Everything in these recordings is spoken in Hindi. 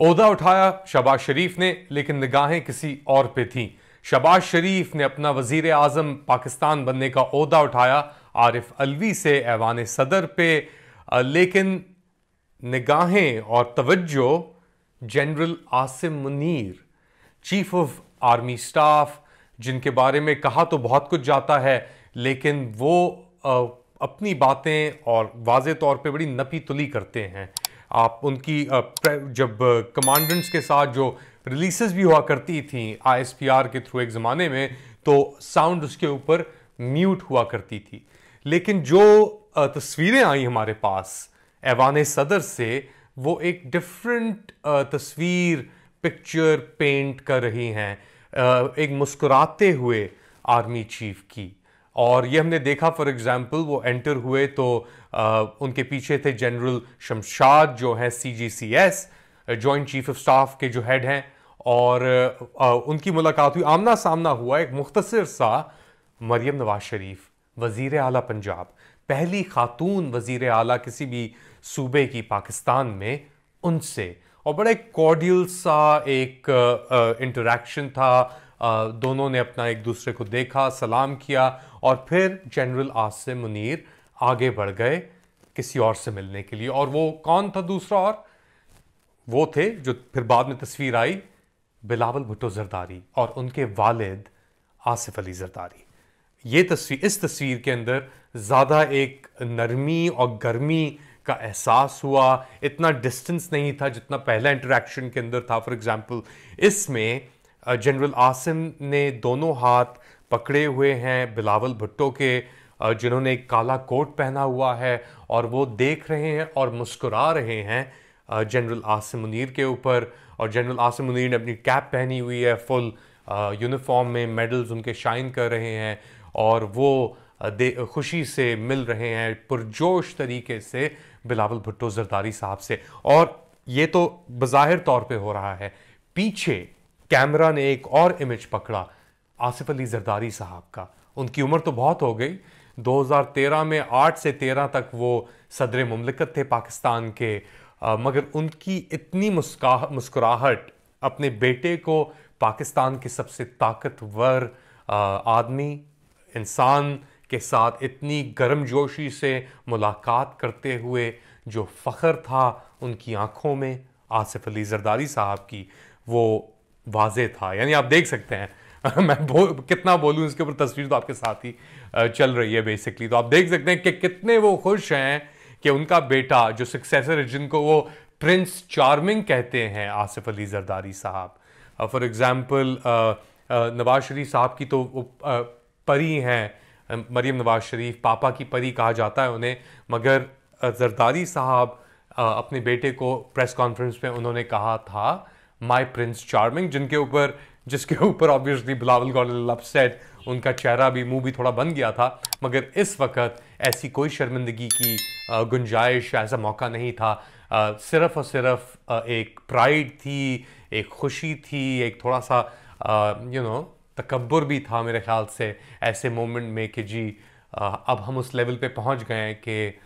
ओहदा उठाया शहबाज शरीफ ने, लेकिन निगाहें किसी और पे थीं। शहबाज शरीफ ने अपना वजीर आजम पाकिस्तान बनने का ओहदा उठाया आरिफ अलवी से ऐवान सदर पे, लेकिन निगाहें और तवज्जो general Asim Munir, chief of army staff, जिनके बारे में कहा तो बहुत कुछ जाता है, लेकिन वो अपनी बातें और वाज़े तौर पे बड़ी नपी तुली करते हैं। आप उनकी जब कमांडेंट्स के साथ जो रिलीसेस भी हुआ करती थी ISPR के थ्रू एक ज़माने में, तो साउंड उसके ऊपर म्यूट हुआ करती थी। लेकिन जो तस्वीरें आई हमारे पास ऐवान सदर से, वो एक डिफरेंट तस्वीर पिक्चर पेंट कर रही हैं एक मुस्कुराते हुए आर्मी चीफ की। और ये हमने देखा, फॉर एग्जांपल वो एंटर हुए तो उनके पीछे थे जनरल शमशाद जो है CGCS joint chief of staff के जो हेड हैं, और उनकी मुलाकात हुई, आमना सामना हुआ एक मुख्तसर सा। मरियम नवाज शरीफ वजीर आला पंजाब, पहली खातून वजीर आला किसी भी सूबे की पाकिस्तान में, उनसे और बड़ा एक कॉर्डियल सा एक इंटरेक्शन था। दोनों ने अपना एक दूसरे को देखा, सलाम किया, और फिर जनरल आसिम मुनीर आगे बढ़ गए किसी और से मिलने के लिए। और वो कौन था दूसरा? और वो थे जो फिर बाद में तस्वीर आई, बिलावल भुट्टो जरदारी और उनके वालिद आसिफ अली जरदारी। ये तस्वीर, इस तस्वीर के अंदर ज़्यादा एक नरमी और गर्मी का एहसास हुआ। इतना डिस्टेंस नहीं था जितना पहला इंटरेक्शन के अंदर था। फॉर एग्जांपल इसमें जनरल आसिम ने दोनों हाथ पकड़े हुए हैं बिलावल भुट्टो के, जिन्होंने एक काला कोट पहना हुआ है, और वो देख रहे हैं और मुस्कुरा रहे हैं जनरल आसिम मुनीर के ऊपर। और जनरल आसिम मुनीर ने अपनी कैप पहनी हुई है, फुल यूनिफॉर्म में, मेडल्स उनके शाइन कर रहे हैं, और वो खुशी से मिल रहे हैं पुरजोश तरीके से बिलावल भुट्टो जरदारी साहब से। और ये तो बज़ाहिर तौर पे हो रहा है, पीछे कैमरा ने एक और इमेज पकड़ा आसिफ अली जरदारी साहब का। उनकी उम्र तो बहुत हो गई, 2013 में 8 से 13 तक वो सदर मुमलिकत थे पाकिस्तान के, मगर उनकी इतनी मुस्कुराहट अपने बेटे को पाकिस्तान के सबसे ताकतवर आदमी, इंसान के साथ इतनी गर्मजोशी से मुलाकात करते हुए, जो फ़ख्र था उनकी आंखों में आसिफ अली जरदारी साहब की, वो वाज़े था। यानी आप देख सकते हैं मैं कितना बोलूँ इसके ऊपर, तस्वीर तो आपके साथ ही चल रही है बेसिकली। तो आप देख सकते हैं कि कितने वो खुश हैं कि उनका बेटा जो सक्सेसर है, जिनको वो प्रिंस चार्मिंग कहते हैं आसिफ अली जरदारी साहब। फॉर एग्जांपल नवाज शरीफ साहब की तो वो परी हैं, मरियम नवाज शरीफ, पापा की परी कहा जाता है उन्हें, मगर जरदारी साहब अपने बेटे को प्रेस कॉन्फ्रेंस में उन्होंने कहा था माय प्रिंस चार्मिंग, जिसके ऊपर obviously Bilawal got a little upset, उनका चेहरा भी, मुंह भी थोड़ा बन गया था। मगर इस वक्त ऐसी कोई शर्मिंदगी की गुंजाइश, ऐसा मौका नहीं था। सिर्फ और सिर्फ एक प्राइड थी, एक खुशी थी, एक थोड़ा सा तकब्बुर भी था मेरे ख्याल से ऐसे मोमेंट में कि जी अब हम उस लेवल पे पहुंच गए हैं कि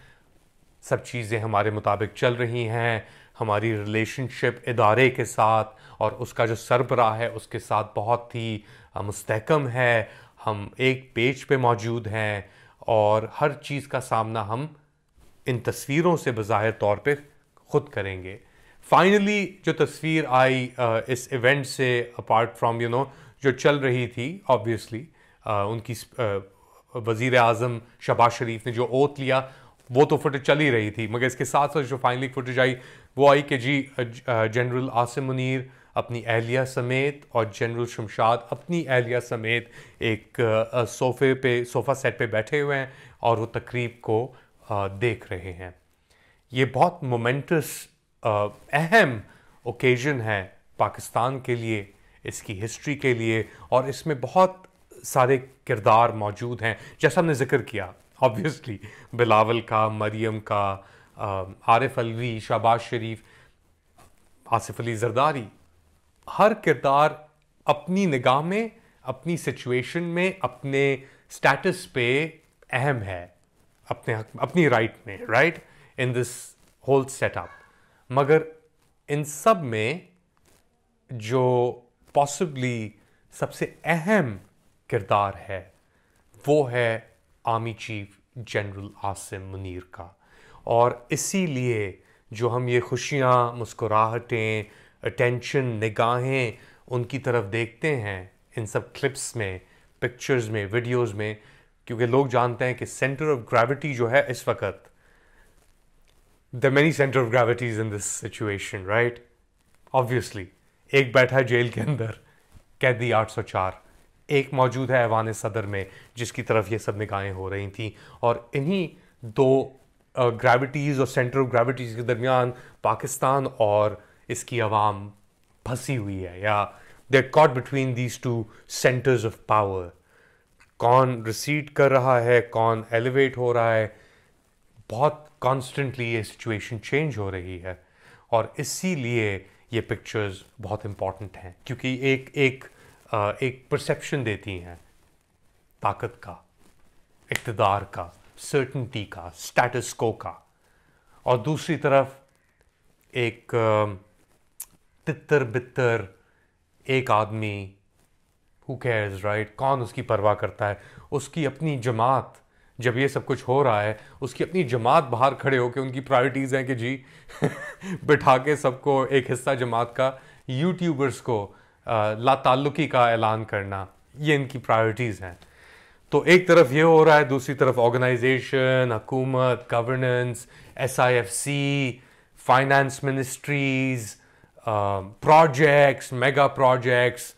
सब चीज़ें हमारे मुताबिक चल रही हैं। हमारी रिलेशनशिप इदारे के साथ और उसका जो सरबराह है उसके साथ बहुत ही मुस्तहकम है। हम एक पेज पे मौजूद हैं और हर चीज़ का सामना हम इन तस्वीरों से बज़ाहिर तौर पे ख़ुद करेंगे। फाइनली जो तस्वीर आई इस इवेंट से, अपार्ट फ्रॉम जो चल रही थी ऑब्वियसली, उनकी वज़ीर आज़म शहबाज शरीफ ने जो ओथ लिया, वो तो फुटेज चल ही रही थी, मगर इसके साथ साथ जो फाइनली फुटेज आई वो आई कि जी जनरल आसिम मुनीर अपनी अहलिया समेत और जनरल शमशाद अपनी अहलिया समेत एक सोफ़ा सेट पे बैठे हुए हैं और वो तकरीब को देख रहे हैं। ये बहुत मोमेंटस अहम ओकेजन है पाकिस्तान के लिए, इसकी हिस्ट्री के लिए, और इसमें बहुत सारे किरदार मौजूद हैं जैसा हमने जिक्र किया, ऑब्वियसली बिलावल का, मरियम का, आरिफ अलवी, शहबाज शरीफ, आसिफ अली जरदारी। हर किरदार अपनी निगाह में, अपनी सिचुएशन में, अपने स्टेटस पे अहम है, अपनी राइट में, right in this whole setup. मगर इन सब में जो पॉसिबली सबसे अहम किरदार है वो है army chief general Asim Munir का। और इसीलिए जो हम ये खुशियाँ, मुस्कुराहटें, अटेंशन, निगाहें उनकी तरफ देखते हैं इन सब क्लिप्स में, पिक्चर्स में, वीडियोस में, क्योंकि लोग जानते हैं कि सेंटर ऑफ ग्रेविटी जो है इस वक्त, there are many center of gravities in this situation, right? Obviously, एक बैठा है जेल के अंदर कैदी 804, एक मौजूद है ऐवान सदर में जिसकी तरफ ये सब निगाहें हो रही थी। और इन्हीं दो ग्रेविटीज़ और सेंटर ऑफ ग्रेविटीज़ के दरमियान पाकिस्तान और इसकी आवाम फंसी हुई है, या they caught between these two centres of power. कौन रिसीड कर रहा है, कौन एलिवेट हो रहा है, बहुत कॉन्स्टेंटली ये सिचुएशन चेंज हो रही है। और इसीलिए ये पिक्चर्स बहुत इम्पॉर्टेंट हैं, क्योंकि एक परसेप्शन देती हैं ताकत का, इक़्तिदार का, सर्टेनिटी का, स्टेटस को का। और दूसरी तरफ एक तितर बितर एक आदमी, हु केयर्स, राइट? कौन उसकी परवाह करता है? उसकी अपनी जमात, जब ये सब कुछ हो रहा है, उसकी अपनी जमात बाहर खड़े होकर उनकी प्रायोरिटीज़ हैं कि जी बिठा के सबको, एक हिस्सा जमात का, यूट्यूबर्स को लाताल्लुकी का ऐलान करना, ये इनकी प्रायोरिटीज़ हैं। तो एक तरफ ये हो रहा है, दूसरी तरफ ऑर्गेनाइजेशन, हुकूमत, governance, SIFC, finance ministries, projects, mega projects,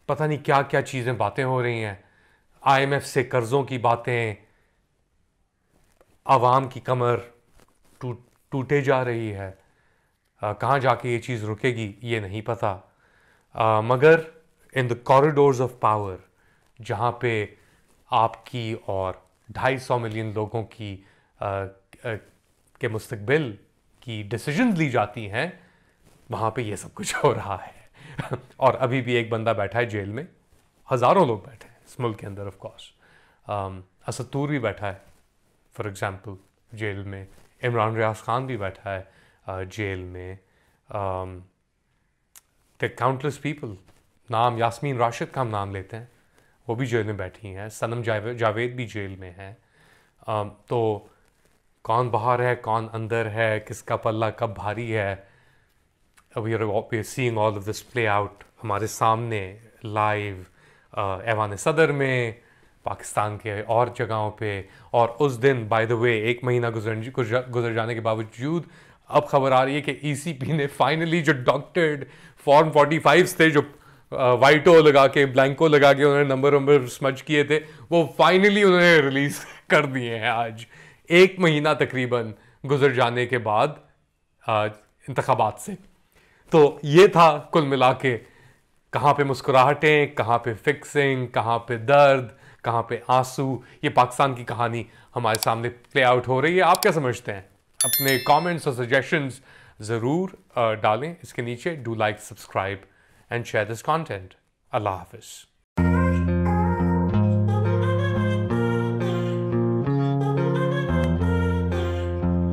पता नहीं क्या क्या चीज़ें, बातें हो रही हैं। IMF से कर्ज़ों की बातें, आवाम की कमर टूटे जा रही है। कहाँ जाके ये चीज़ रुकेगी ये नहीं पता। मगर in the corridors of power, जहाँ पे आपकी और 250 मिलियन लोगों की के मुस्तकबिल की डिसीजंस ली जाती हैं, वहाँ पे ये सब कुछ हो रहा है। और अभी भी एक बंदा बैठा है जेल में, हज़ारों लोग बैठे हैं इस मुल्क के अंदर, ऑफ कोर्स। असद तूर भी बैठा है फॉर एग्ज़ाम्पल जेल में, इमरान रियाज खान भी बैठा है जेल में, द काउंटलेस पीपल, नाम यास्मीन राशिद का हम नाम लेते हैं, वो भी जेल में बैठी हैं, सनम जावेद भी जेल में है। तो कौन बाहर है, कौन अंदर है, किसका पल्ला कब भारी है, we are seeing all of this play out हमारे सामने लाइव, ऐवान सदर में, पाकिस्तान के और जगहों पे। और उस दिन, बाय द वे, 1 महीना गुजर जाने के बावजूद अब खबर आ रही है कि ECP ने फाइनली जो डॉक्टर्ड फॉर्म 45 थे, जो वाइटो लगा के, ब्लैंको लगा के उन्होंने नंबर स्मज किए थे, वो फाइनली उन्होंने रिलीज कर दिए हैं आज, 1 महीना तकरीबन गुजर जाने के बाद इंतखाबात से। तो ये था कुल मिला के, कहाँ पे मुस्कुराहटें, कहाँ पे फिक्सिंग, कहाँ पे दर्द, कहाँ पे आंसू, ये पाकिस्तान की कहानी हमारे सामने प्ले आउट हो रही है। आप क्या समझते हैं? अपने कमेंट्स और सजेशंस ज़रूर डालें इसके नीचे। Do like, subscribe and share this content. अल्लाह हाफिज़।